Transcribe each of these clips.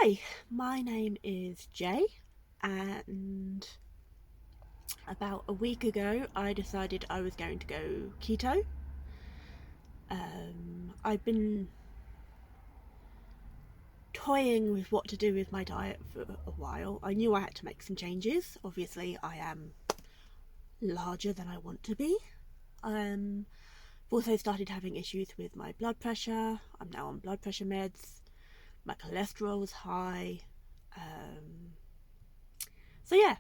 Hi, my name is Jay, and about a week ago I decided I was going to go keto. I've been toying with what to do with my diet for a while. I knew I had to make some changes. Obviously, I am larger than I want to be. I've also started having issues with my blood pressure. I'm now on blood pressure meds. My cholesterol is high. So yeah,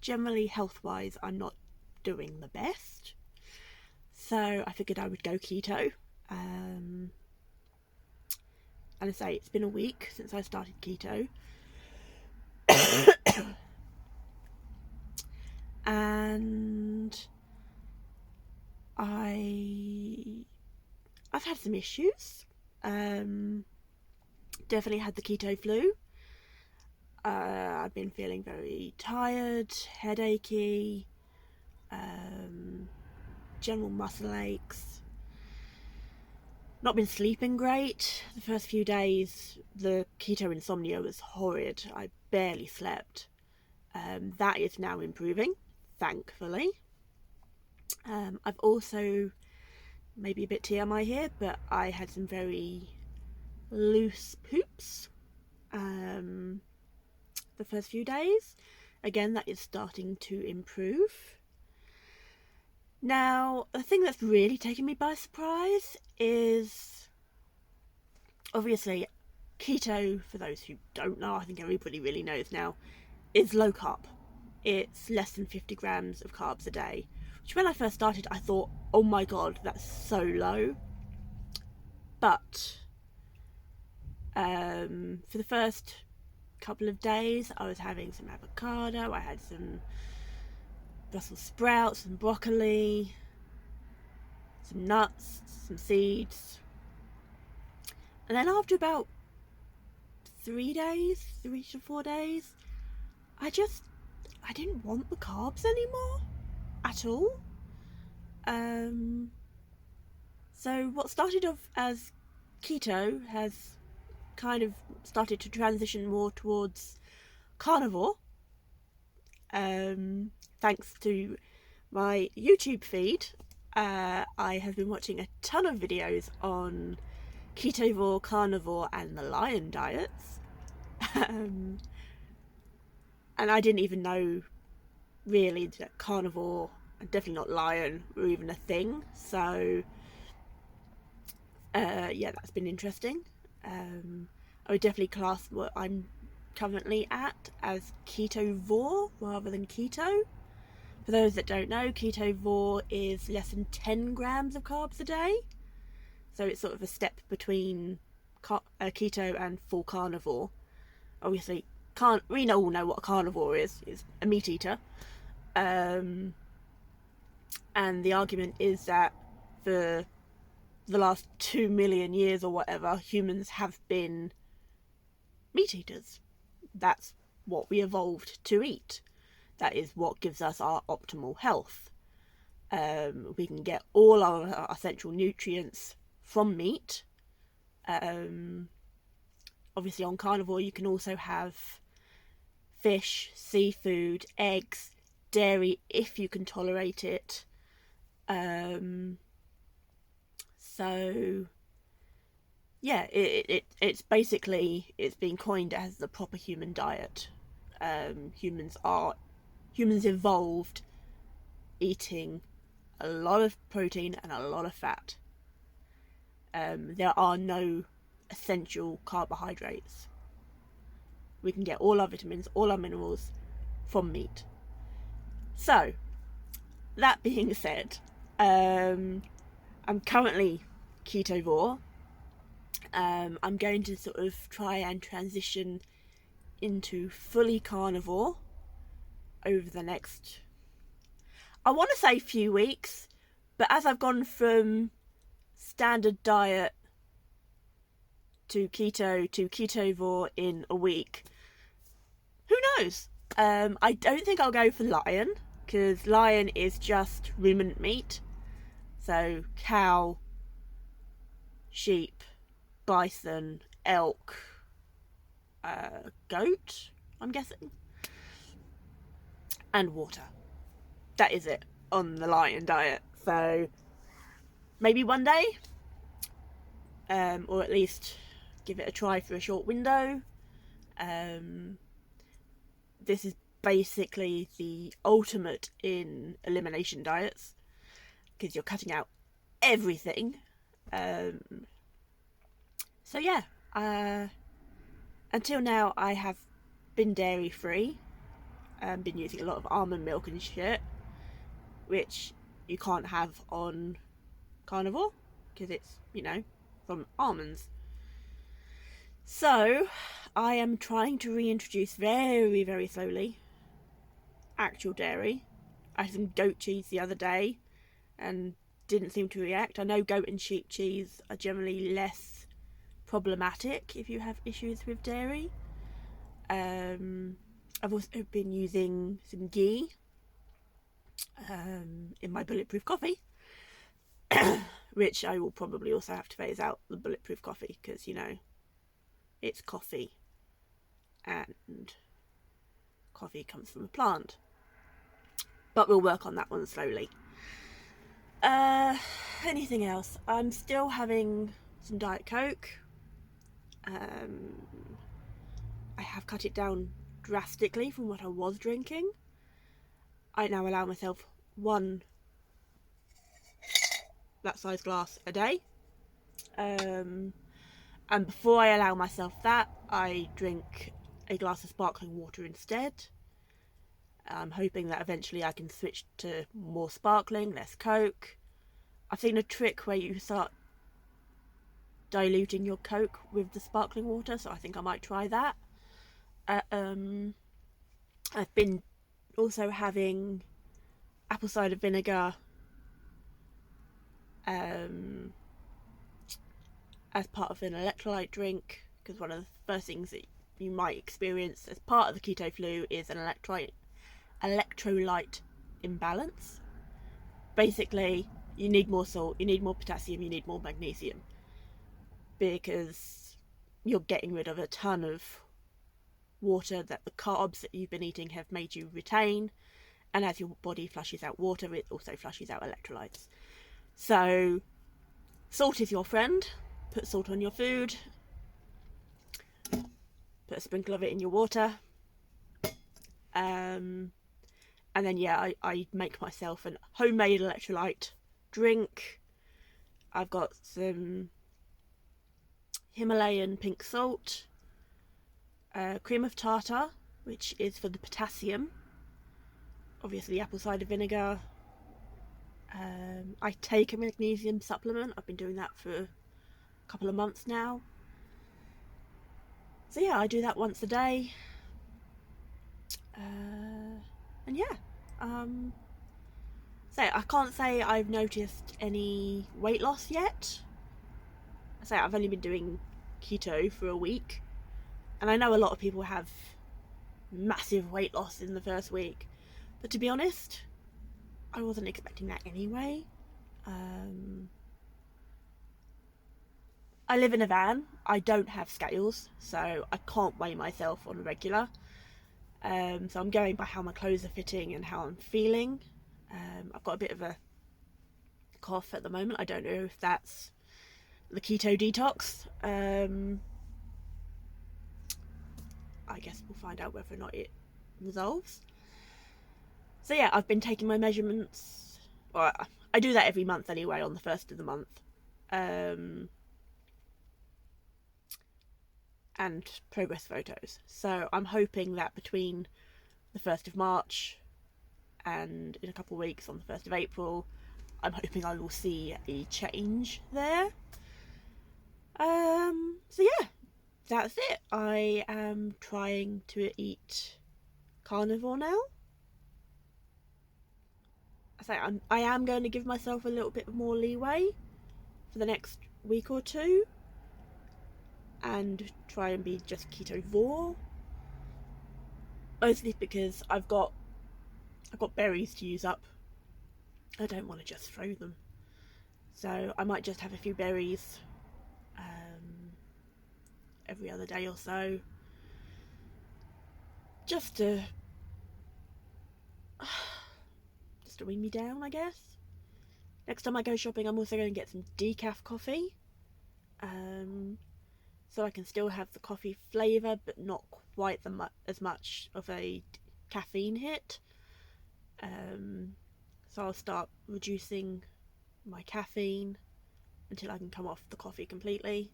generally health-wise, I'm not doing the best. So I figured I would go keto. And I say it's been a week since I started keto. And I've had some issues. Definitely had the keto flu. I've been feeling very tired, headachy, general muscle aches. Not been sleeping great. The first few days, the keto insomnia was horrid. I barely slept. That is now improving, thankfully. I've also, maybe a bit TMI here, but I had some very loose poops the first few days. Again, that is starting to improve. Now, the thing that's really taken me by surprise is, obviously, keto, for those who don't know, I think everybody really knows now, is low carb. It's less than 50 grams of carbs a day, which when I first started I thought, oh my god, that's so low. But for the first couple of days I was having some avocado, I had some Brussels sprouts, some broccoli, some nuts, some seeds, and then after about 3 to 4 days, I didn't want the carbs anymore at all. So what started off as keto has kind of started to transition more towards carnivore. Thanks to my YouTube feed, I have been watching a ton of videos on ketovore, carnivore, and the lion diets. And I didn't even know really that carnivore and definitely not lion were even a thing. So yeah, that's been interesting. I would definitely class what I'm currently at as ketovore rather than keto. For those that don't know, ketovore is less than 10 grams of carbs a day. So it's sort of a step between keto and full carnivore. Obviously, we all know what a carnivore is. It's a meat eater. And the argument is that for the last 2 million years or whatever, humans have been meat eaters. That's what we evolved to eat. That is what gives us our optimal health. We can get all our essential nutrients from meat. Obviously on carnivore you can also have fish, seafood, eggs, dairy if you can tolerate it. So yeah, it's basically, it's been coined as the proper human diet. Humans evolved eating a lot of protein and a lot of fat. There are no essential carbohydrates. We can get all our vitamins, all our minerals from meat. So, that being said, I'm currently ketovore. I'm going to sort of try and transition into fully carnivore over the next, I want to say few weeks, but as I've gone from standard diet to ketovore in a week, who knows? I don't think I'll go for lion, because lion is just ruminant meat. So cow, sheep, bison, elk, goat, I'm guessing, and water. That is it on the lion diet. So maybe one day, or at least give it a try for a short window. This is basically the ultimate in elimination diets because you're cutting out everything. So yeah, until now I have been dairy free. Been using a lot of almond milk and shit, which you can't have on Carnivore because it's, from almonds. So I am trying to reintroduce very, very slowly actual dairy. I had some goat cheese the other day and didn't seem to react. I know goat and sheep cheese are generally less problematic if you have issues with dairy. I've also been using some ghee in my bulletproof coffee, which I will probably also have to phase out the bulletproof coffee because, it's coffee and coffee comes from a plant. But we'll work on that one slowly. Anything else? I'm still having some Diet Coke. I have cut it down drastically from what I was drinking. I now allow myself one that size glass a day. And before I allow myself that, I drink a glass of sparkling water instead. I'm hoping that eventually I can switch to more sparkling, less Coke. I've seen a trick where you start diluting your Coke with the sparkling water, so I think I might try that. I've been also having apple cider vinegar as part of an electrolyte drink, because one of the first things that you might experience as part of the keto flu is an electrolyte imbalance. Basically, you need more salt, you need more potassium, you need more magnesium, because you're getting rid of a ton of water that the carbs that you've been eating have made you retain, and as your body flushes out water, it also flushes out electrolytes. So salt is your friend. Put salt on your food, put a sprinkle of it in your water, and then I make myself a homemade electrolyte drink. I've got some Himalayan pink salt, cream of tartar, which is for the potassium, obviously apple cider vinegar. I take a magnesium supplement. I've been doing that for a couple of months now. So yeah, I do that once a day. And yeah, so I can't say I've noticed any weight loss yet. I say I've only been doing keto for a week, and I know a lot of people have massive weight loss in the first week, but to be honest, I wasn't expecting that anyway. I live in a van. I don't have scales, so I can't weigh myself on a regular. So I'm going by how my clothes are fitting and how I'm feeling. I've got a bit of a cough at the moment. I don't know if that's the keto detox. I guess we'll find out whether or not it resolves. So yeah, I've been taking my measurements. Well, I do that every month anyway, on the first of the month. And progress photos. So I'm hoping that between the 1st of March and in a couple of weeks on the 1st of April, I'm hoping I will see a change there. So yeah, that's it. I am trying to eat carnivore now. I am going to give myself a little bit more leeway for the next week or two and try and be just ketovore. Mostly because I've got berries to use up. I don't want to just throw them, so I might just have a few berries every other day or so. just to wean me down, I guess. Next time I go shopping, I'm also going to get some decaf coffee, so I can still have the coffee flavour, but not quite as much of a caffeine hit. So I'll start reducing my caffeine until I can come off the coffee completely.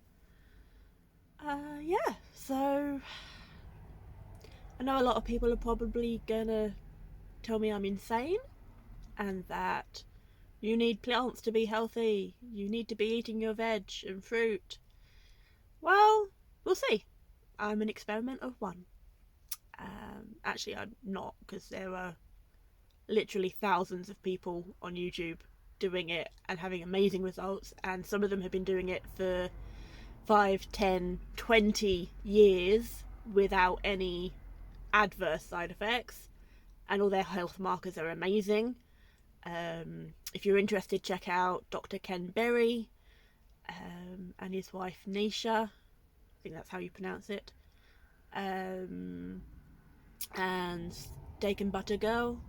Yeah, so I know a lot of people are probably gonna tell me I'm insane and that you need plants to be healthy, you need to be eating your veg and fruit. Well, we'll see. I'm an experiment of one. Actually, I'm not, because there are literally thousands of people on YouTube doing it and having amazing results, and some of them have been doing it for 5, 10, 20 years without any adverse side effects, and all their health markers are amazing. If you're interested, check out Dr. Ken Berry and his wife Nisha. I think that's how you pronounce it. And Steak and Butter Girl,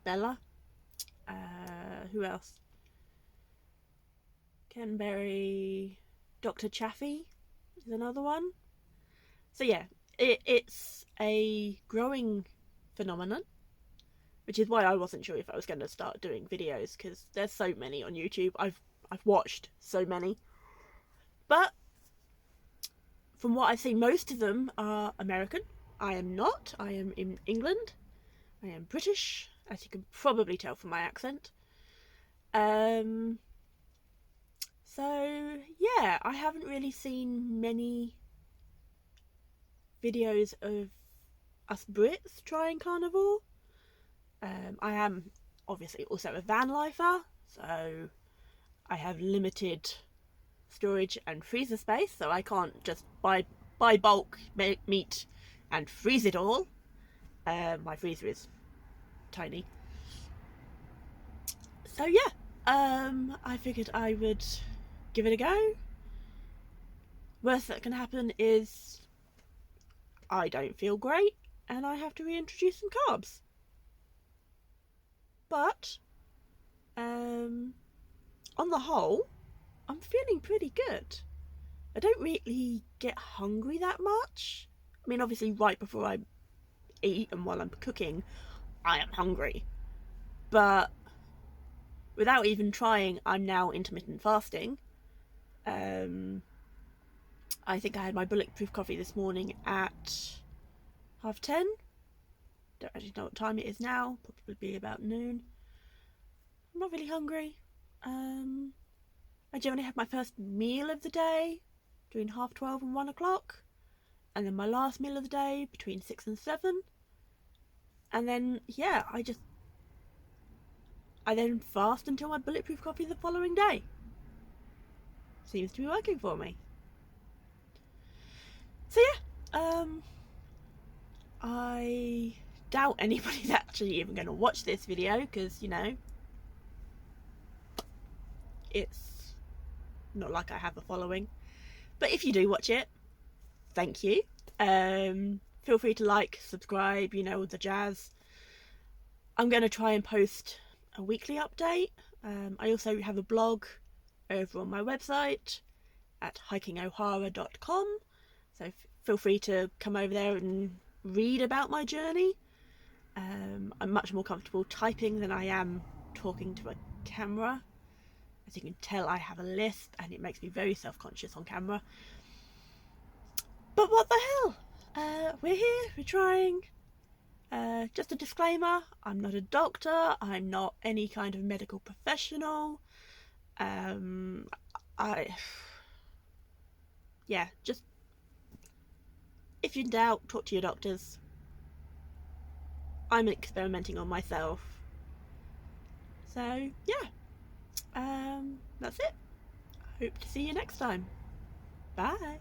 Bella. Who else? Ken Berry, Dr. Chaffee is another one. So yeah, it's a growing phenomenon, which is why I wasn't sure if I was going to start doing videos, because there's so many on YouTube. I've watched so many, but from what I've seen, most of them are American. I am not. I am in England. I am British, as you can probably tell from my accent. So yeah, I haven't really seen many videos of us Brits trying carnivore. I am obviously also a van lifer, so I have limited storage and freezer space, so I can't just buy bulk meat and freeze it all. My freezer is tiny. So yeah, I figured I would give it a go. Worst that can happen is I don't feel great and I have to reintroduce some carbs. But on the whole, I'm feeling pretty good. I don't really get hungry that much. I mean, obviously, right before I eat and while I'm cooking, I am hungry. But without even trying, I'm now intermittent fasting. I think I had my bulletproof coffee this morning at 10:30. Don't actually know what time it is now. Probably be about noon. I'm not really hungry. I generally have my first meal of the day between 12:30 and 1:00, and then my last meal of the day between 6 and 7. And then yeah, I then fast until my bulletproof coffee the following day. Seems to be working for me. So yeah, I doubt anybody's actually even going to watch this video, because, you know, it's not like I have a following. But if you do watch it, thank you. Feel free to like, subscribe, you know, the jazz. I'm going to try and post a weekly update. I also have a blog over on my website at hikingohara.com, so feel free to come over there and read about my journey. I'm much more comfortable typing than I am talking to a camera. As you can tell, I have a lisp and it makes me very self-conscious on camera. But what the hell? We're here, we're trying. Just a disclaimer, I'm not a doctor, I'm not any kind of medical professional. Just if you're in doubt, talk to your doctors. I'm experimenting on myself. So yeah, that's it. Hope to see you next time. Bye.